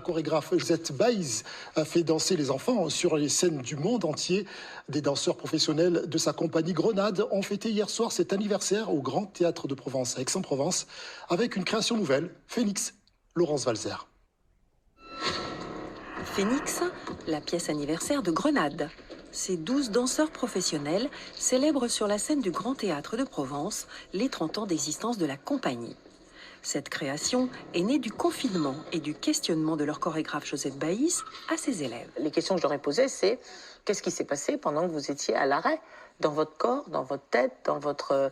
chorégraphe Josette Baïs a fait danser les enfants sur les scènes du monde entier. Des danseurs professionnels de sa compagnie Grenade ont fêté hier soir cet anniversaire au Grand Théâtre de Provence à Aix-en-Provence avec une création nouvelle, Phénix, Laurence Valzer. Phénix, la pièce anniversaire de Grenade. Ces 12 danseurs professionnels célèbrent sur la scène du Grand Théâtre de Provence les 30 ans d'existence de la compagnie. Cette création est née du confinement et du questionnement de leur chorégraphe Josette Baïs à ses élèves. Les questions que je leur ai posées, c'est qu'est-ce qui s'est passé pendant que vous étiez à l'arrêt, dans votre corps, dans votre tête, dans votre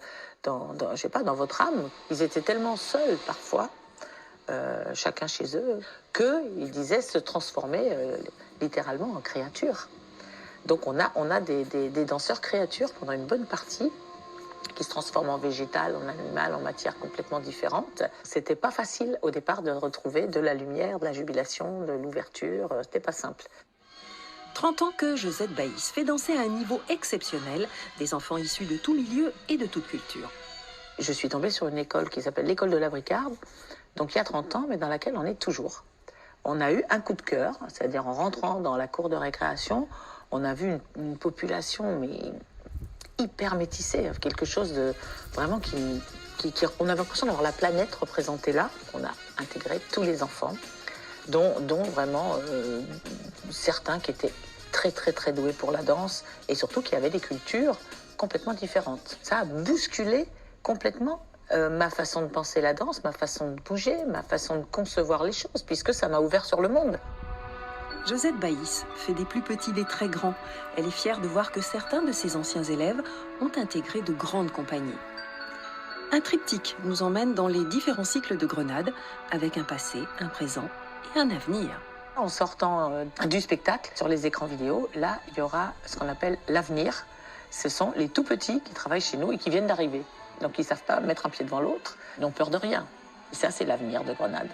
âme. Ils étaient tellement seuls parfois, chacun chez eux, qu'ils disaient se transformer littéralement en créatures. Donc on a des danseurs créatures pendant une bonne partie qui se transforment en végétal, en animal, en matière complètement différente. C'était pas facile au départ de retrouver de la lumière, de la jubilation, de l'ouverture. C'était pas simple. 30 ans que Josette Baïs fait danser à un niveau exceptionnel des enfants issus de tous milieux et de toute culture. Je suis tombée sur une école qui s'appelle l'école de la Bricarde, donc il y a 30 ans, mais dans laquelle on est toujours. On a eu un coup de cœur, c'est-à-dire en rentrant dans la cour de récréation, on a vu une population mais hyper métissée, quelque chose de vraiment on avait l'impression d'avoir la planète représentée là. On a intégré tous les enfants, dont vraiment certains qui étaient très très très doués pour la danse et surtout qui avaient des cultures complètement différentes. Ça a bousculé complètement ma façon de penser la danse, ma façon de bouger, ma façon de concevoir les choses, puisque ça m'a ouvert sur le monde. Josette Baïs fait des plus petits des très grands. Elle est fière de voir que certains de ses anciens élèves ont intégré de grandes compagnies. Un triptyque nous emmène dans les différents cycles de Grenade, avec un passé, un présent et un avenir. En sortant du spectacle sur les écrans vidéo, là, il y aura ce qu'on appelle l'avenir. Ce sont les tout petits qui travaillent chez nous et qui viennent d'arriver. Donc ils ne savent pas mettre un pied devant l'autre, ils n'ont peur de rien. Et ça, c'est l'avenir de Grenade.